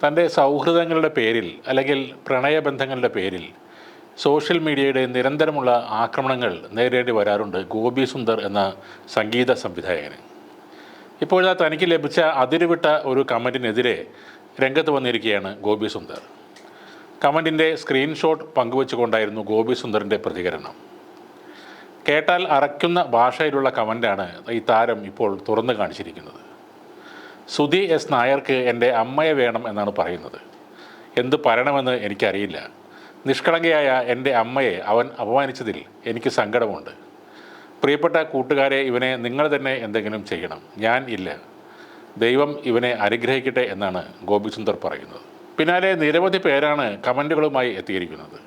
തൻ്റെ സൗഹൃദങ്ങളുടെ പേരിൽ അല്ലെങ്കിൽ പ്രണയബന്ധങ്ങളുടെ പേരിൽ സോഷ്യൽ മീഡിയയുടെ നിരന്തരമുള്ള ആക്രമണങ്ങൾ നേരിടേണ്ടി വരാറുണ്ട് ഗോപി സുന്ദർ എന്ന സംഗീത സംവിധായകന്. ഇപ്പോഴാ തനിക്ക് ലഭിച്ച അതിരുവിട്ട ഒരു കമൻറ്റിനെതിരെ രംഗത്ത് വന്നിരിക്കുകയാണ് ഗോപി സുന്ദർ. കമൻറ്റിൻ്റെ സ്ക്രീൻഷോട്ട് പങ്കുവച്ചുകൊണ്ടായിരുന്നു ഗോപി സുന്ദറിൻ്റെ പ്രതികരണം. കേട്ടാൽ അറയ്ക്കുന്ന ഭാഷയിലുള്ള കമൻ്റാണ് ഈ താരം ഇപ്പോൾ തുറന്നു കാണിച്ചിരിക്കുന്നത്. സുധി എസ് നായർക്ക് എൻ്റെ അമ്മയെ വേണം എന്നാണ് പറയുന്നത്. എന്ത് പറയണമെന്ന് എനിക്കറിയില്ല. നിഷ്കളങ്കയായ എൻ്റെ അമ്മയെ അവൻ അപമാനിച്ചതിൽ എനിക്ക് സങ്കടമുണ്ട്. പ്രിയപ്പെട്ട കൂട്ടുകാരെ, ഇവനെ നിങ്ങൾ തന്നെ എന്തെങ്കിലും ചെയ്യണം, ഞാൻ ഇല്ല. ദൈവം ഇവനെ അനുഗ്രഹിക്കട്ടെ എന്നാണ് ഗോപി സുന്ദർ പറയുന്നത്. പിന്നാലെ നിരവധി പേരാണ് കമൻറ്റുകളുമായി എത്തിയിരിക്കുന്നത്.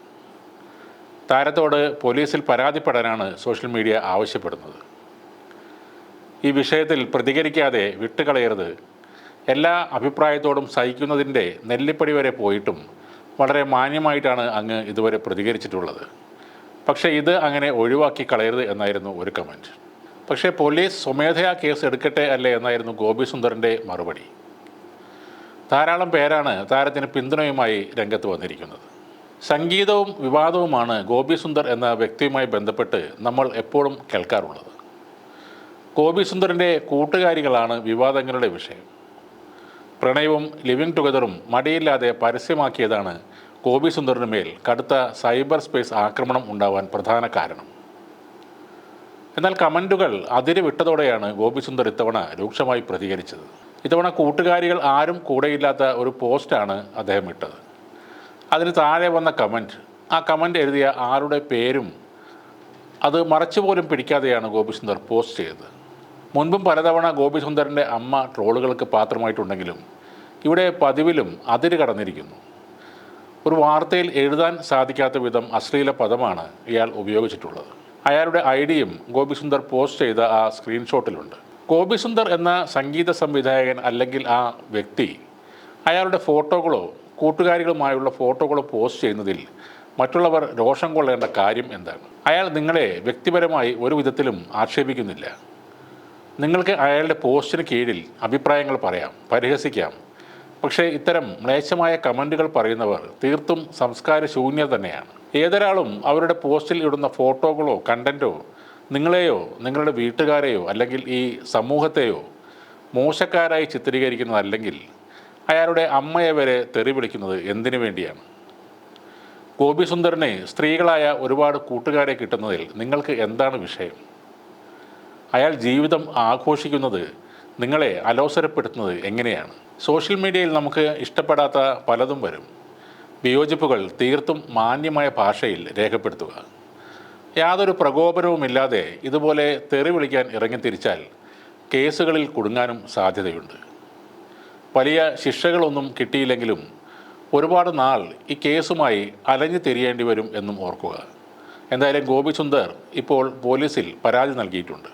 താരത്തോട് പോലീസിൽ പരാതിപ്പെടാനാണ് സോഷ്യൽ മീഡിയ ആവശ്യപ്പെടുന്നത്. ഈ വിഷയത്തിൽ പ്രതികരിക്കാതെ വിട്ടുകളയരുത്. എല്ലാ അഭിപ്രായത്തോടും സഹിക്കുന്നതിൻ്റെ നെല്ലിപ്പടി വരെ പോയിട്ടും വളരെ മാന്യമായിട്ടാണ് അങ്ങ് ഇതുവരെ പ്രതികരിച്ചിട്ടുള്ളത്. പക്ഷേ ഇത് അങ്ങനെ ഒഴിവാക്കി കളയരുത് എന്നായിരുന്നു ഒരു കമൻറ്റ്. പക്ഷേ പോലീസ് സ്വമേധയാ കേസ് എടുക്കട്ടെ അല്ലേ എന്നായിരുന്നു ഗോപി സുന്ദറിൻ്റെ മറുപടി. ധാരാളം പേരാണ് താരത്തിന് പിന്തുണയുമായി രംഗത്ത് വന്നിരിക്കുന്നത്. സംഗീതവും വിവാദവുമാണ് ഗോപി സുന്ദർ എന്ന വ്യക്തിയുമായി ബന്ധപ്പെട്ട് നമ്മൾ എപ്പോഴും കേൾക്കാറുള്ളത്. ഗോപി സുന്ദറിൻ്റെ കൂട്ടുകാരികളാണ് വിവാദങ്ങളുടെ വിഷയം. പ്രണയവും ലിവിങ് ടുഗദറും മടിയില്ലാതെ പരസ്യമാക്കിയതാണ് ഗോപി സുന്ദറിന് മേൽ കടുത്ത സൈബർ സ്പേസ് ആക്രമണം ഉണ്ടാവാൻ പ്രധാന കാരണം. എന്നാൽ കമൻറ്റുകൾ അതിര് വിട്ടതോടെയാണ് ഗോപി സുന്ദർ ഇത്തവണ രൂക്ഷമായി പ്രതികരിച്ചത്. ഇത്തവണ കൂട്ടുകാരികൾ ആരും കൂടെയില്ലാത്ത ഒരു പോസ്റ്റാണ് അദ്ദേഹം ഇട്ടത്. അതിന് താഴെ വന്ന ആ കമൻറ്റ് എഴുതിയ ആരുടെ പേരും അത് മറച്ചുപോലും പിടിക്കാതെയാണ് ഗോപി സുന്ദർ പോസ്റ്റ് ചെയ്തത്. മുൻപും പലതവണ ഗോപി സുന്ദറിൻ്റെ അമ്മ ട്രോളുകൾക്ക് പാത്രമായിട്ടുണ്ടെങ്കിലും ഇവിടെ പതിവിലും അതിര് കടന്നിരിക്കുന്നു. ഒരു വാർത്തയിൽ എഴുതാൻ സാധിക്കാത്ത വിധം അശ്ലീല പദമാണ് ഇയാൾ ഉപയോഗിച്ചിട്ടുള്ളത്. അയാളുടെ ഐഡിയും ഗോപി സുന്ദർ പോസ്റ്റ് ചെയ്ത ആ സ്ക്രീൻഷോട്ടിലുണ്ട്. ഗോപി സുന്ദർ എന്ന സംഗീത സംവിധായകൻ അല്ലെങ്കിൽ ആ വ്യക്തി അയാളുടെ ഫോട്ടോകളോ കൂട്ടുകാരികളുമായുള്ള ഫോട്ടോകളോ പോസ്റ്റ് ചെയ്യുന്നതിൽ മറ്റുള്ളവർ രോഷം കൊള്ളേണ്ട കാര്യം എന്താണ്? അയാൾ നിങ്ങളെ വ്യക്തിപരമായി ഒരു വിധത്തിലും ആക്ഷേപിക്കുന്നില്ല. നിങ്ങൾക്ക് അയാളുടെ പോസ്റ്റിന് കീഴിൽ അഭിപ്രായങ്ങൾ പറയാം, പരിഹസിക്കാം. പക്ഷേ ഇത്തരം മ്ലേച്ഛമായ കമൻറ്റുകൾ പറയുന്നവർ തീർത്തും സംസ്കാര ശൂന്യത തന്നെയാണ്. ഏതൊരാളും അവരുടെ പോസ്റ്റിൽ ഇടുന്ന ഫോട്ടോകളോ കണ്ടൻറ്റോ നിങ്ങളെയോ നിങ്ങളുടെ വീട്ടുകാരെയോ അല്ലെങ്കിൽ ഈ സമൂഹത്തെയോ മോശക്കാരായി ചിത്രീകരിക്കുന്നതല്ലെങ്കിൽ അയാളുടെ അമ്മയെ വരെ തെറി വിളിക്കുന്നത് എന്തിനു വേണ്ടിയാണ്? ഗോപി സുന്ദറിന് സ്ത്രീകളായ ഒരുപാട് കൂട്ടുകാരെ കിട്ടുന്നതിൽ നിങ്ങൾക്ക് എന്താണ് വിഷയം? അയാൾ ജീവിതം ആഘോഷിക്കുന്നത് നിങ്ങളെ അലോസരപ്പെടുത്തുന്നത് എങ്ങനെയാണ്? സോഷ്യൽ മീഡിയയിൽ നമുക്ക് ഇഷ്ടപ്പെടാത്ത പലതും വരും. വിയോജിപ്പുകൾ തീർത്തും മാന്യമായ ഭാഷയിൽ രേഖപ്പെടുത്തുക. യാതൊരു പ്രകോപനവുമില്ലാതെ ഇതുപോലെ തെറി വിളിക്കാൻ ഇറങ്ങിത്തിരിച്ചാൽ കേസുകളിൽ കുടുങ്ങാനും സാധ്യതയുണ്ട്. വലിയ ശിക്ഷകളൊന്നും കിട്ടിയില്ലെങ്കിലും ഒരുപാട് നാൾ ഈ കേസുമായി അലഞ്ഞു തിരിയേണ്ടി വരും എന്നും ഓർക്കുക. എന്തായാലും ഗോപി സുന്ദർ ഇപ്പോൾ പോലീസിൽ പരാതി നൽകിയിട്ടുണ്ട്.